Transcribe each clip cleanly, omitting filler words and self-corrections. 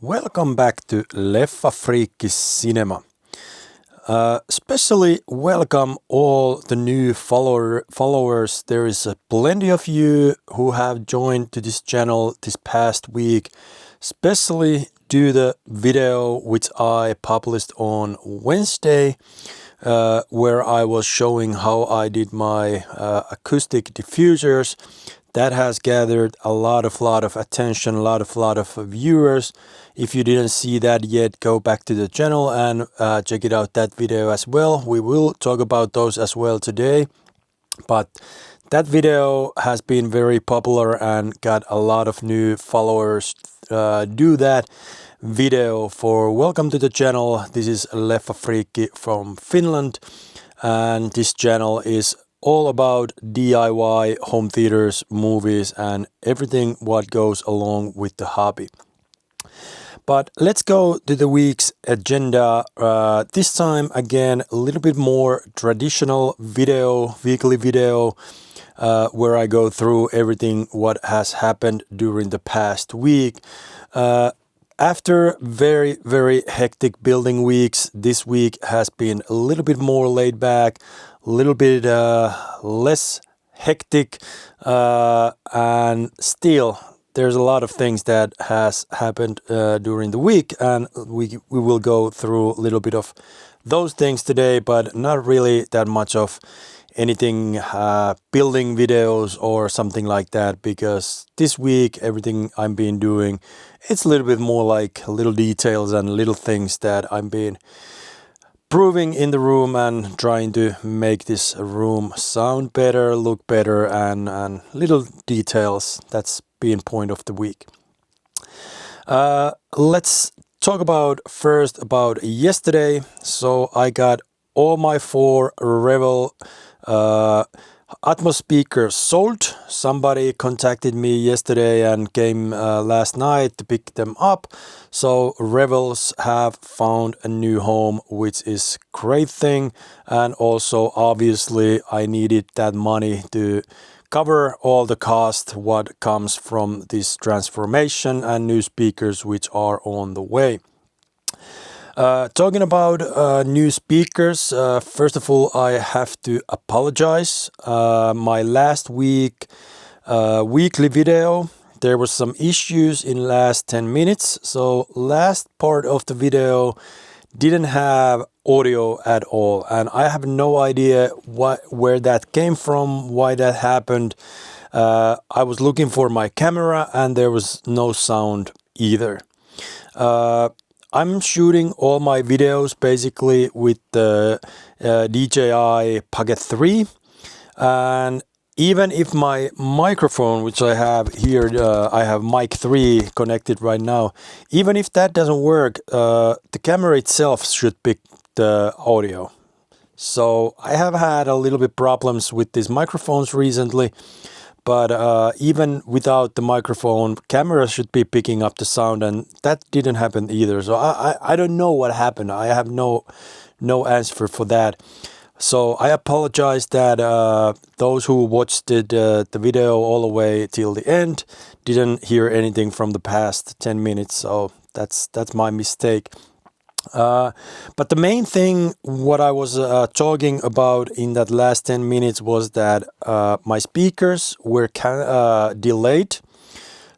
Welcome back to Leffafriikki Cinema. Especially welcome all the new followers. There is plenty of you who have joined to this channel this past week, especially due to the video which I published on Wednesday, where I was showing how I did my acoustic diffusers. That has gathered a lot of attention, a lot of viewers. If you didn't see that yet, go back to the channel and check it out, that video as well. We will talk about those as well today. But that video has been very popular and got a lot of new followers. Do that video for welcome to the channel. This is Leffafriikki from Finland, and this channel is all about DIY, home theaters, movies, and everything what goes along with the hobby. But let's go to the week's agenda. This time again, a little bit more traditional video, weekly video, where I go through everything what has happened during the past week. After very hectic building weeks, this week has been a little bit more laid back, a little bit less hectic, and still there's a lot of things that has happened during the week, and we will go through a little bit of those things today, but not really that much of anything building videos or something like that, because this week everything I'm been doing, it's a little bit more like little details and little things that I'm been proving in the room and trying to make this room sound better, look better, and little details. That's been point of the week. Let's talk about first about yesterday. So I got all my 4 Revel Atmos speakers sold. Somebody contacted me yesterday and came last night to pick them up. So Revels have found a new home, which is great thing. And also obviously I needed that money to cover all the cost what comes from this transformation and new speakers which are on the way. Talking about new speakers, first of all, I have to apologize. My last week weekly video, there was some issues in last 10 minutes. So last part of the video didn't have audio at all, and I have no idea where that came from, why that happened. I was looking for my camera and there was no sound either. I'm shooting all my videos basically with the DJI Pocket 3, and even if my microphone, which I have here, I have mic 3 connected right now, even if that doesn't work, the camera itself should pick the audio. So I have had a little bit problems with these microphones recently. But even without the microphone, camera should be picking up the sound, and that didn't happen either. So I don't know what happened. I have no answer for that. So I apologize that those who watched the video all the way till the end didn't hear anything from the past 10 minutes. So that's my mistake. But the main thing what I was talking about in that last 10 minutes was that my speakers were delayed.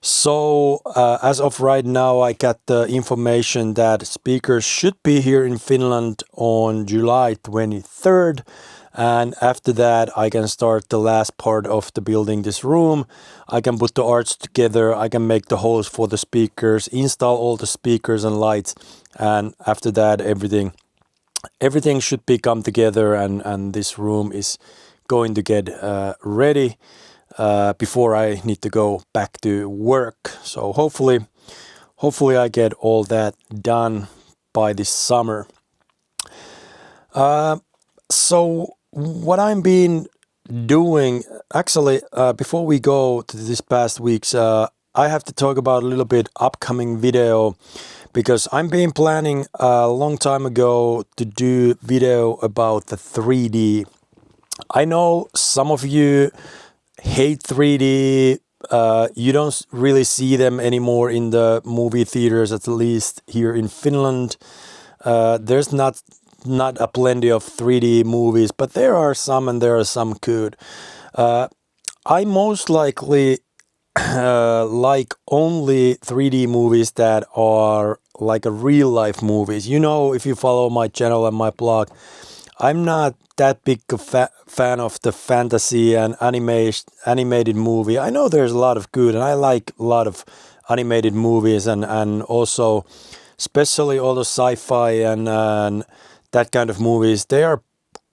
So as of right now, I got the information that speakers should be here in Finland on July 23rd. And after that, I can start the last part of the building this room. I can put the arts together. I can make the holes for the speakers, install all the speakers and lights. And after that, everything should be come together, and this room is going to get ready before I need to go back to work. So hopefully I get all that done by this summer. So what I've been doing, actually, before we go to this past weeks, I have to talk about a little bit upcoming video, because I've been planning a long time ago to do video about the 3D. I know some of you hate 3D, You don't really see them anymore in the movie theaters, at least here in Finland. There's not a plenty of 3D movies, but there are some, and there are some good. I most likely like only 3D movies that are like a real life movies. You know, if you follow my channel and my blog, I'm not that big a fan of the fantasy and animated movie. I know there's a lot of good, and I like a lot of animated movies, and also especially all the sci-fi and that kind of movies. They are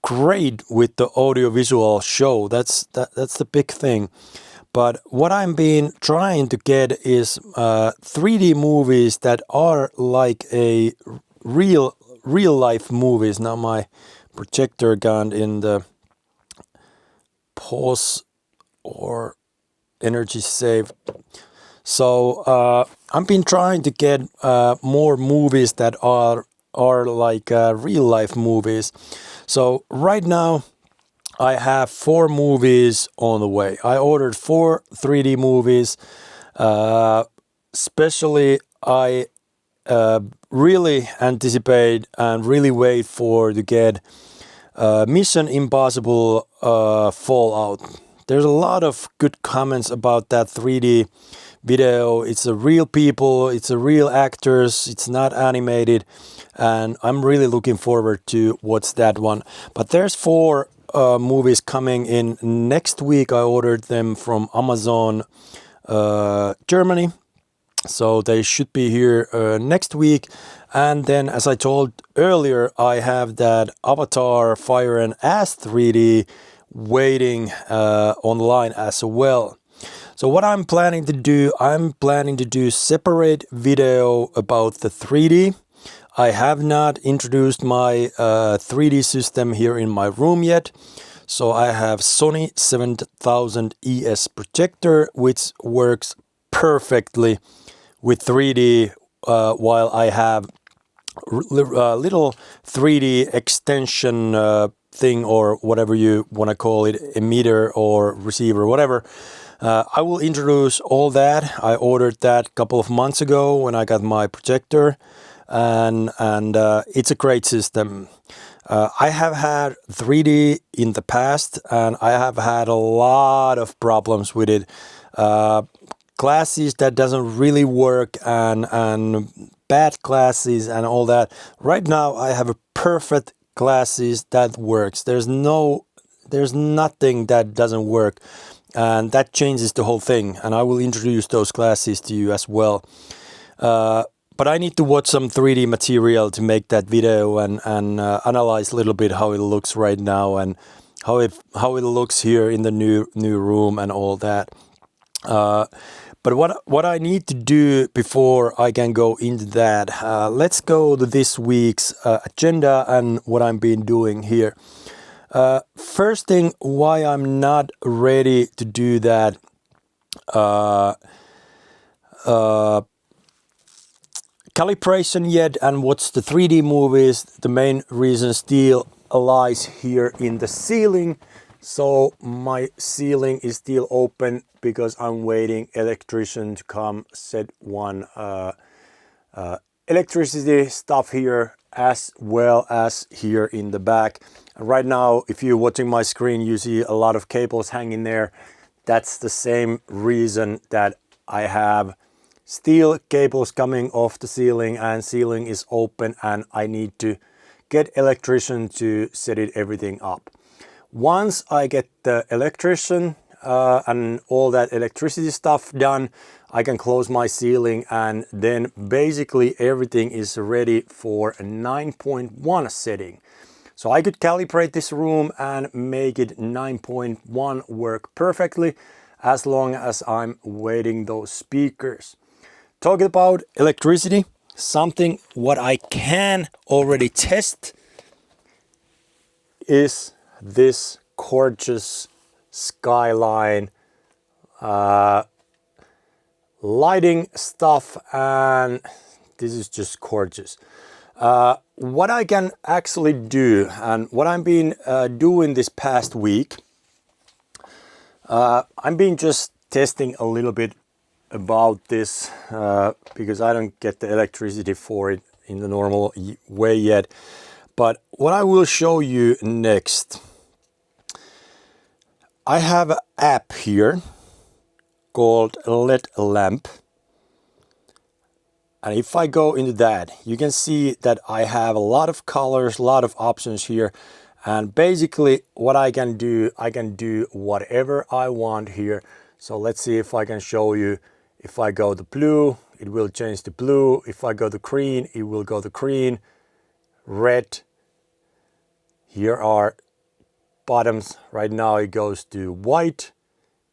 great with the audiovisual show. That's the big thing. But what I'm been trying to get is 3D movies that are like a real life movies. Now my projector gone in the pause or energy save. So I've been trying to get more movies that are like real life movies. So right now I have 4 movies on the way. I ordered 4 3D movies. Especially I really anticipate and really wait for to get Mission Impossible Fallout. There's a lot of good comments about that 3D video. It's a real people, it's a real actors, it's not animated, and I'm really looking forward to watch that one. But there's 4 movies coming in next week. I ordered them from Amazon Germany, so they should be here next week. And then, as I told earlier, I have that Avatar Fire and Ash 3D waiting online as well. So what I'm planning to do, separate video about the 3D. I have not introduced my 3D system here in my room yet. So I have Sony 7000 ES projector, which works perfectly with 3D, while I have little 3D extension thing, or whatever you want to call it, emitter or receiver, whatever. I will introduce all that. I ordered that a couple of months ago when I got my projector, and it's a great system. I have had 3D in the past, and I have had a lot of problems with it. Classes that doesn't really work, and bad classes and all that. Right now I have a perfect classes that works. There's nothing that doesn't work, and that changes the whole thing, and I will introduce those classes to you as well. But I need to watch some 3D material to make that video and analyze a little bit how it looks right now, and how it looks here in the new room and all that. But what I need to do before I can go into that, let's go to this week's agenda and what I've been doing here. First thing, why I'm not ready to do that calibration yet and watch the 3D movies. The main reason still lies here in the ceiling. So my ceiling is still open because I'm waiting electrician to come set one electricity stuff here, as well as here in the back. Right now, if you're watching my screen, you see a lot of cables hanging there. That's the same reason that I have steel cables coming off the ceiling, and ceiling is open, and I need to get electrician to set everything up. Once I get the electrician and all that electricity stuff done, I can close my ceiling, and then basically everything is ready for a 9.1 setting. So I could calibrate this room and make it 9.1 work perfectly, as long as I'm waiting those speakers. Talking about electricity, something what I can already test is this gorgeous skyline lighting stuff, and this is just gorgeous. What I can actually do, and what I've been doing this past week, I've been just testing a little bit about this because I don't get the electricity for it in the normal way yet. But what I will show you next, I have an app here called LED lamp. And if I go into that, you can see that I have a lot of colors, a lot of options here. And basically what I can do whatever I want here. So let's see if I can show you. If I go to blue, it will change to blue. If I go to green, it will go to green. Red. Here are bottoms. Right now it goes to white,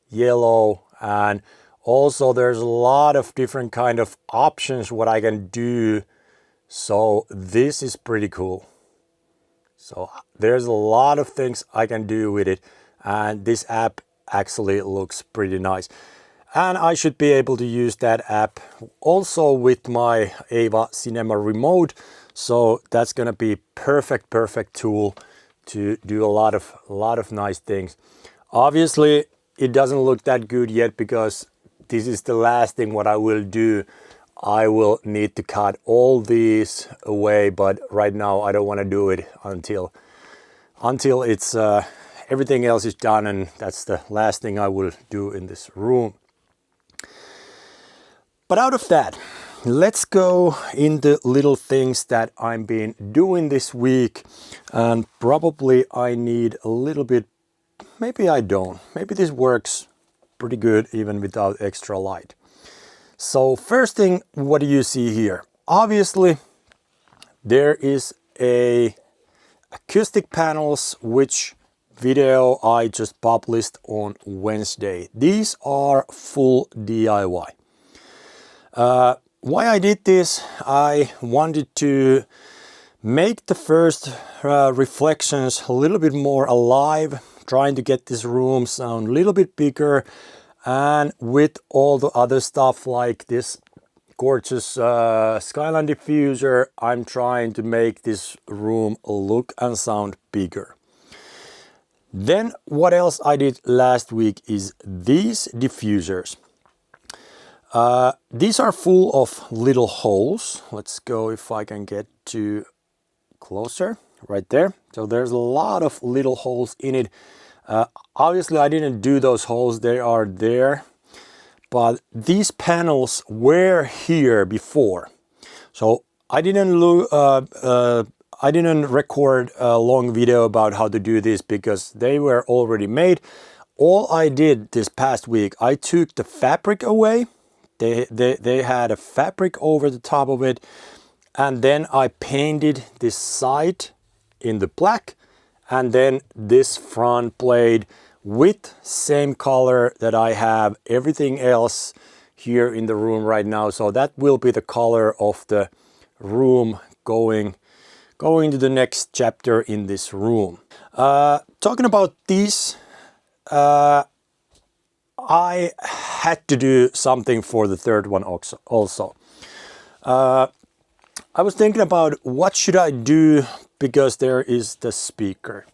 yellow, and also there's a lot of different kind of options what I can do. So this is pretty cool. So there's a lot of things I can do with it, and this app actually looks pretty nice. And I should be able to use that app also with my Nvidia Cinema remote. So that's gonna be perfect tool to do a lot of nice things. Obviously, it doesn't look that good yet because this is the last thing what I will do. I will need to cut all these away, but right now I don't want to do it until it's everything else is done, and that's the last thing I will do in this room. But out of that, let's go into little things that I've been doing this week, and probably I need a little bit, maybe I don't, maybe this works pretty good even without extra light. So first thing, what do you see here? Obviously, there is a acoustic panels, which video I just published on Wednesday. These are full DIY. Why I did this, I wanted to make the first reflections a little bit more alive, trying to get this room sound a little bit bigger, and with all the other stuff like this gorgeous skyline diffuser, I'm trying to make this room look and sound bigger. Then what else I did last week is these diffusers. These are full of little holes. Let's go if I can get to closer, right there. So there's a lot of little holes in it. Obviously I didn't do those holes, they are there, but these panels were here before. So I didn't record a long video about how to do this because they were already made. All I did this past week, I took the fabric away. They had a fabric over the top of it, and then I painted this side in the black, and then this front blade with same color that I have everything else here in the room right now. So that will be the color of the room going to the next chapter in this room. Talking about these, I had to do something for the third one also. I was thinking about what should I do because there is the speaker.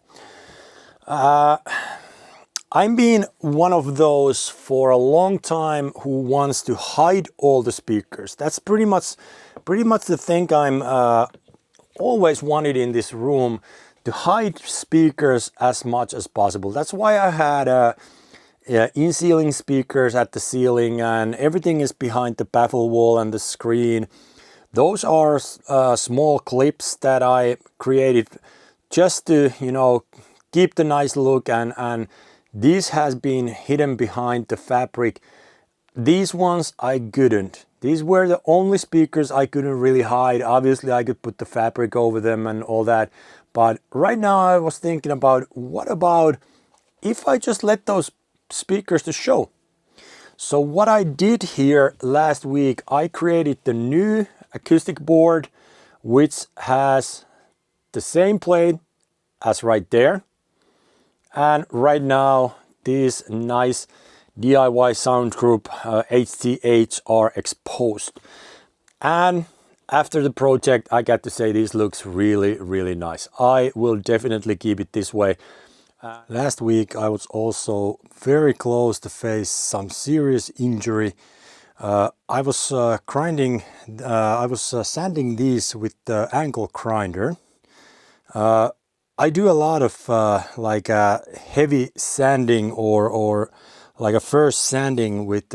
I'm being one of those for a long time who wants to hide all the speakers. That's pretty much the thing I'm always wanted in this room, to hide speakers as much as possible. That's why I had in-ceiling speakers at the ceiling, and everything is behind the baffle wall and the screen. Those are small clips that I created just to, you know, keep the nice look, and this has been hidden behind the fabric. These ones I couldn't. These were the only speakers I couldn't really hide. Obviously I could put the fabric over them and all that, but right now I was thinking about, what about if I just let those speakers to show? So what I did here last week, I created the new acoustic board, which has the same plate as right there. And right now, these nice DIY Soundgroup HTH are exposed. And after the project, I got to say this looks really, really nice. I will definitely keep it this way. Last week I was also very close to face some serious injury. I was sanding these with the angle grinder. I do a lot of heavy sanding or like a first sanding with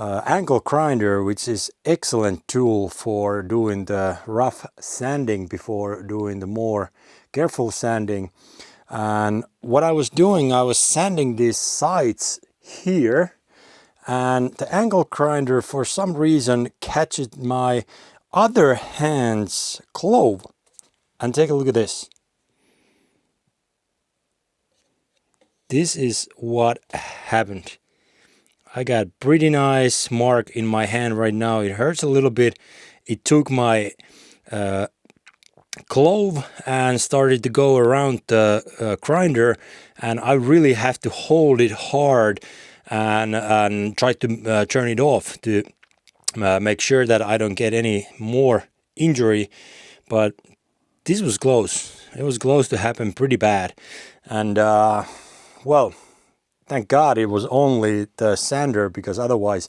angle grinder, which is excellent tool for doing the rough sanding before doing the more careful sanding. And what I was doing, I was sanding these sides here, and the angle grinder for some reason catches my other hand's glove. And take a look at this. This is what happened. I got pretty nice mark in my hand right now. It hurts a little bit. It took my glove and started to go around the grinder, and I really have to hold it hard and try to turn it off to make sure that I don't get any more injury. But this was close. It was close to happen pretty bad. And well, thank God it was only the sander, because otherwise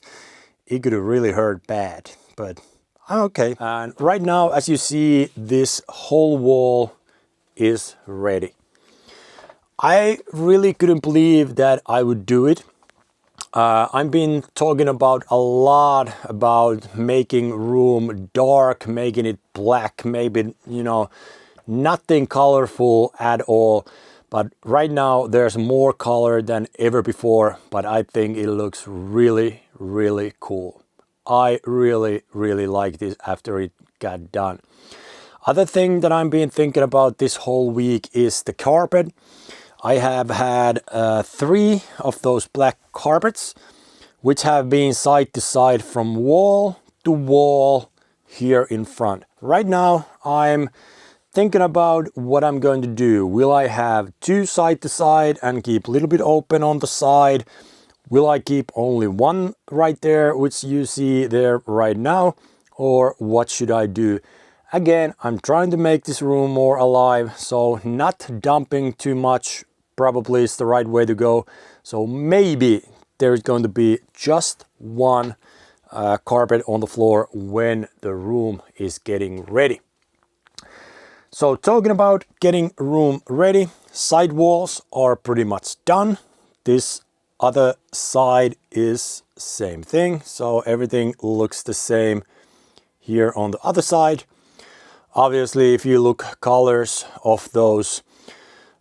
it could have really hurt bad. But I'm okay. And right now, as you see, this whole wall is ready. I really couldn't believe that I would do it. I've been talking about a lot about making room dark, making it black, maybe, you know, nothing colorful at all. But right now there's more color than ever before, but I think it looks really, really cool. I really, really like this after it got done. Other thing that I've been thinking about this whole week is the carpet. I have had 3 of those black carpets, which have been side to side from wall to wall here in front. Right now I'm thinking about what I'm going to do. Will I have 2 side to side and keep a little bit open on the side? Will I keep only 1 right there, which you see there right now? Or what should I do? Again, I'm trying to make this room more alive, so not dumping too much probably is the right way to go. So maybe there's going to be just 1 carpet on the floor when the room is getting ready. So talking about getting room ready, side walls are pretty much done. This other side is same thing, so everything looks the same here on the other side. Obviously, if you look colors of those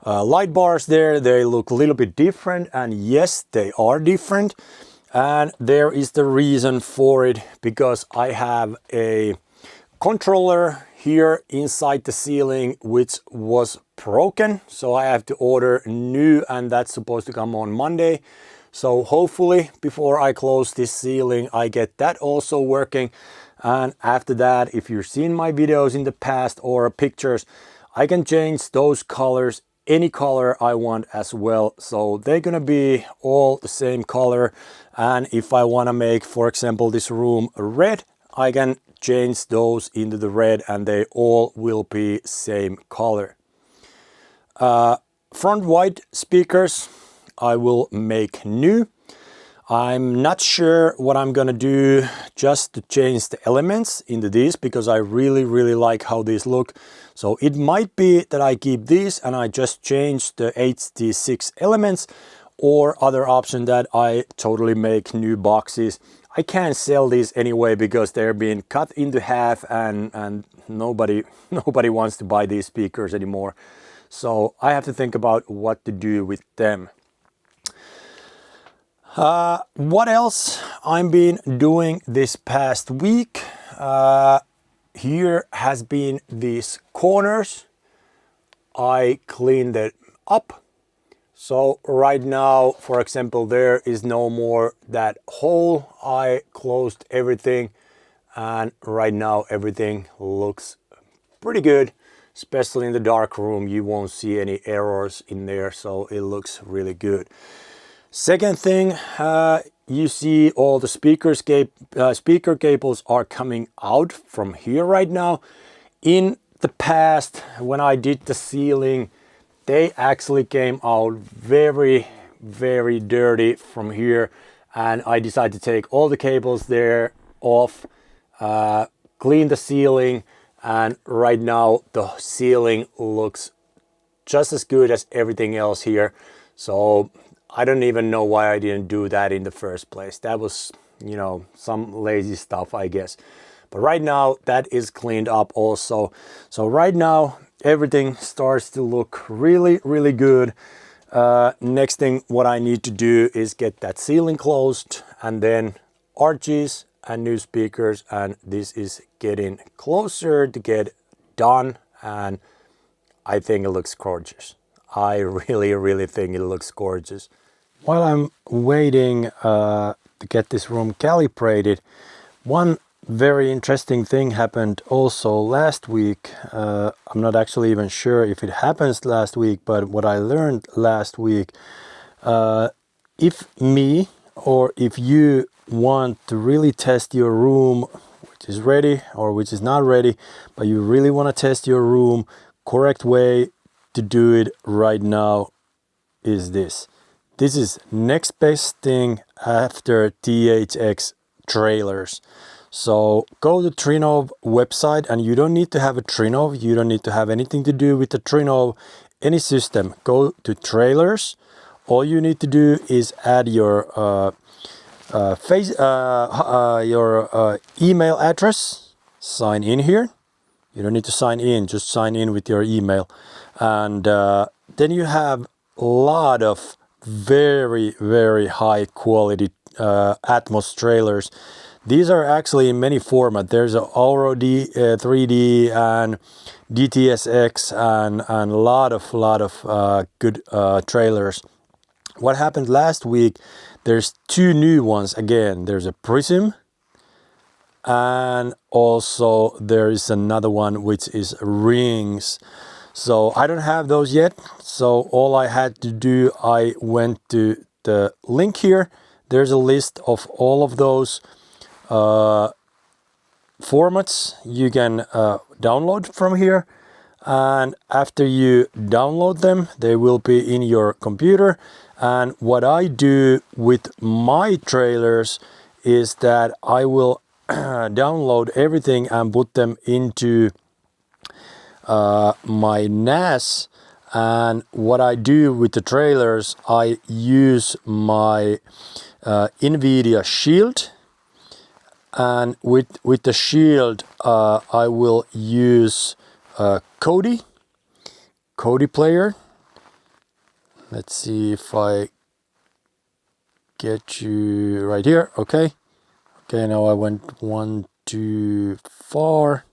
light bars there, they look a little bit different, and yes, they are different. And there is the reason for it, because I have a controller here inside the ceiling which was broken, so I have to order new, and that's supposed to come on Monday. So hopefully before I close this ceiling I get that also working, and after that, if you've seen my videos in the past or pictures, I can change those colors any color I want as well. So they're gonna be all the same color, and if I want to make, for example, this room red, I can change those into the red and they all will be same color. Front white speakers I will make new. I'm not sure what I'm gonna do just to change the elements into these, because I really like how these look. So it might be that I keep these and I just change the HD6 elements, or other option that I totally make new boxes. I can't sell these anyway because they're being cut into half, and nobody wants to buy these speakers anymore. So I have to think about what to do with them. What else I've been doing this past week? Here has been these corners. I cleaned it up. So right now, for example, there is no more that hole. I closed everything, and right now everything looks pretty good. Especially in the dark room, you won't see any errors in there, so it looks really good. Second thing, you see all the speaker cables are coming out from here right now. In the past, when I did the ceiling, they actually came out very, very dirty from here, and I decided to take all the cables there off, clean the ceiling, and right now the ceiling looks just as good as everything else here. So I don't even know why I didn't do that in the first place. That was, you know, some lazy stuff, I guess. But right now that is cleaned up also. So right now everything starts to look really, really good. Next thing what I need to do is get that ceiling closed, and then arches and new speakers, and this is getting closer to get done, and I think it looks gorgeous. I really, really think it looks gorgeous. While I'm waiting to get this room calibrated, one very interesting thing happened also last week. I'm not actually even sure if it happens last week, but what I learned last week, if me or if you want to really test your room, which is ready or which is not ready, but you really want to test your room, correct way to do it right now is this. This is next best thing after THX trailers. So go to Trinnov website, and you don't need to have a Trinnov, you don't need to have anything to do with the Trinnov, any system. Go to trailers. All you need to do is add your email address, sign in here. You don't need to sign in, just sign in with your email. And then you have a lot of very, very high quality Atmos trailers. These are actually in many formats. There's a Auro 3D and DTSX and a lot of good trailers. What happened last week, there's two new ones again. There's a Prism, and also there is another one which is Rings. So I don't have those yet. So all I had to do, I went to the link here. There's a list of all of those formats you can download from here, and after you download them, they will be in your computer. And what I do with my trailers is that I will download everything and put them into my NAS. And what I do with the trailers, I use my Nvidia Shield, and with the Shield I will use Kodi player. Let's see if I get you right here. Okay, now I went one too far.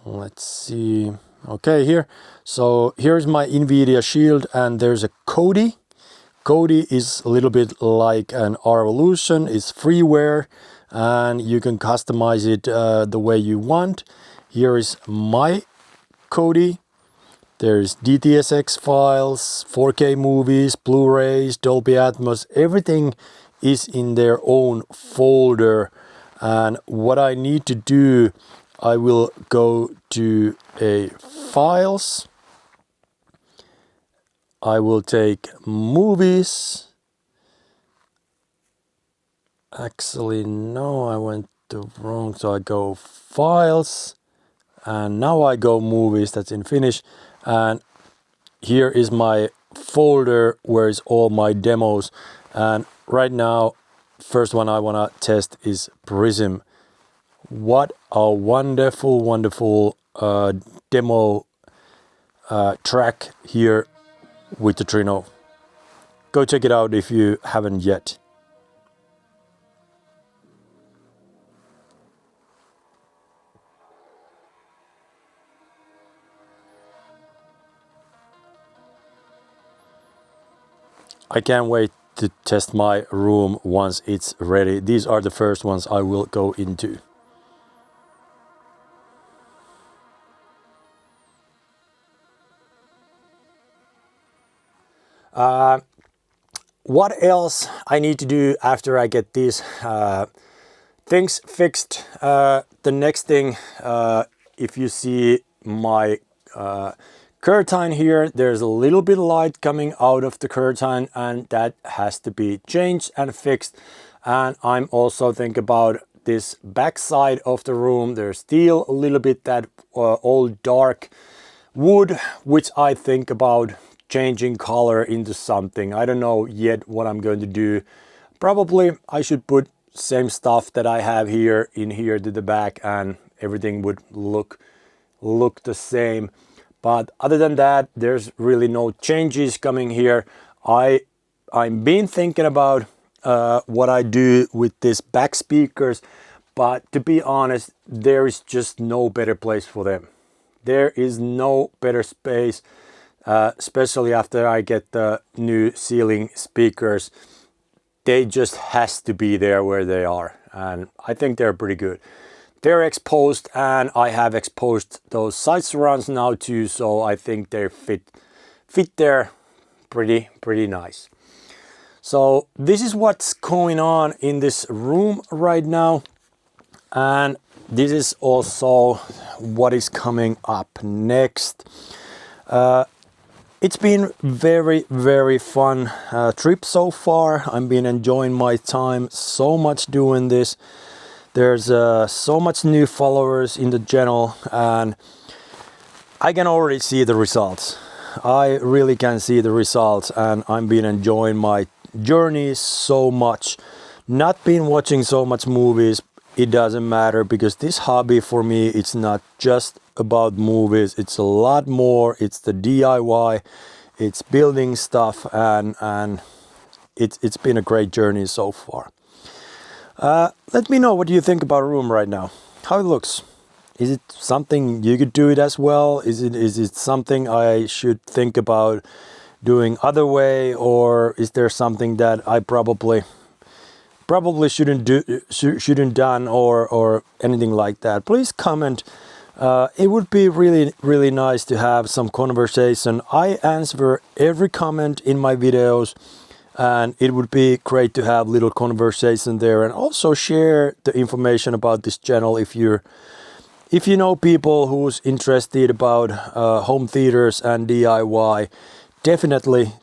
Let's see. Okay, here. So here's my Nvidia Shield, and there's a Kodi. Kodi is a little bit like an Revolution. It's freeware, and you can customize it the way you want. Here is my Kodi. There's DTSX files, 4K movies, Blu-rays, Dolby Atmos. Everything is in their own folder. And what I need to do, I will go to a files. I will take movies. Actually, no, I went to wrong. So I go files, and now I go movies. That's in Finnish. And here is my folder where is all my demos. And right now, first one I want to test is Prism. What a wonderful, wonderful demo track here with the Trinnov. Go check it out if you haven't yet. I can't wait to test my room once it's ready. These are the first ones I will go into. What else I need to do after I get these things fixed? The next thing, if you see my curtain here, there's a little bit of light coming out of the curtain, and that has to be changed and fixed. And I'm also thinking about this back side of the room. There's still a little bit that old dark wood, which I think about changing color into something. I don't know yet what I'm going to do. Probably I should put same stuff that I have here in here to the back, and everything would look the same. But other than that, there's really no changes coming here. I'm been thinking about what I do with these back speakers, but to be honest, there is just no better place for them. There is no better space, especially after I get the new ceiling speakers. They just has to be there where they are, and I think they're pretty good. They're exposed, and I have exposed those side surrounds now too, so I think they fit there pretty nice. So this is what's going on in this room right now, and this is also what is coming up next. It's been very fun trip so far. I've been enjoying my time so much doing this. There's so much new followers in the channel, and I can already see the results. I really can see the results, and I've been enjoying my journey so much. Not been watching so much movies, it doesn't matter, because this hobby for me, it's not just about movies, it's a lot more. It's the DIY, it's building stuff, and it's been a great journey so far. Let me know what you think about a room right now, how it looks. Is it something you could do it as well? Is it something I should think about doing other way, or is there something that I probably shouldn't done or anything like that? Please comment. It would be really nice to have some conversation. I answer every comment in my videos, and it would be great to have little conversation there, and also share the information about this channel if you know people who's interested about home theaters and DIY. Definitely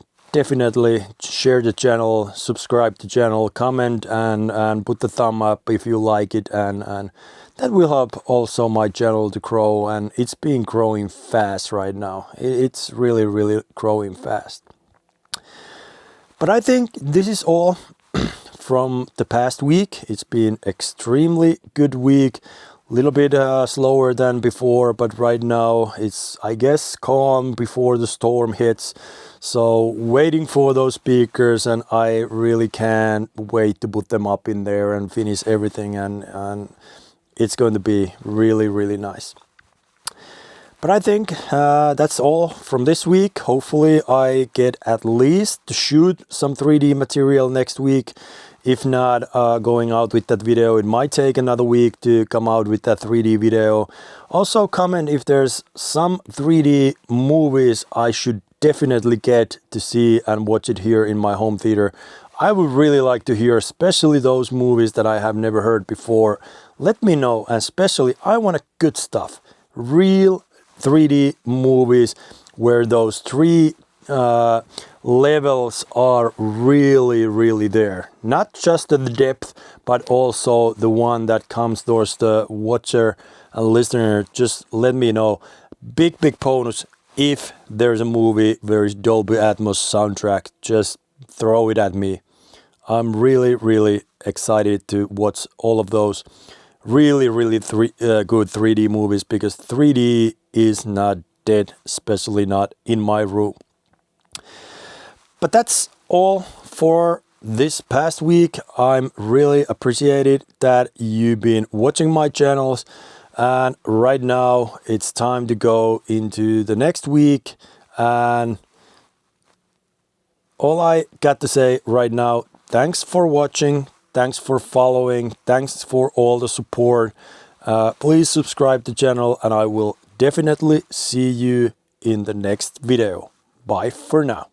share the channel, subscribe to the channel, comment, and put the thumb up if you like it, and that will help also my channel to grow, and it's been growing fast right now. It's really growing fast. But I think this is all from the past week. It's been extremely good week. A little bit slower than before, but right now it's, I guess, calm before the storm hits. So waiting for those speakers, and I really can't wait to put them up in there and finish everything, and it's going to be really nice. But I think that's all from this week. Hopefully I get at least to shoot some 3D material next week. If not, going out with that video, it might take another week to come out with that 3D video. Also comment if there's some 3D movies I should definitely get to see and watch it here in my home theater. I would really like to hear, especially those movies that I have never heard before. Let me know, and especially I want good stuff. Real 3D movies where those three levels are really there. Not just the depth, but also the one that comes towards the watcher and listener. Just let me know. Big bonus if there's a movie where it's Dolby Atmos soundtrack. Just throw it at me. I'm really excited to watch all of those really good 3D movies, because 3D is not dead, especially not in my room. But that's all for this past week. I'm really appreciated that you've been watching my channels, and right now it's time to go into the next week. And all I got to say right now, thanks for watching, thanks for following, thanks for all the support. Please subscribe to the channel, and I will definitely see you in the next video. Bye for now.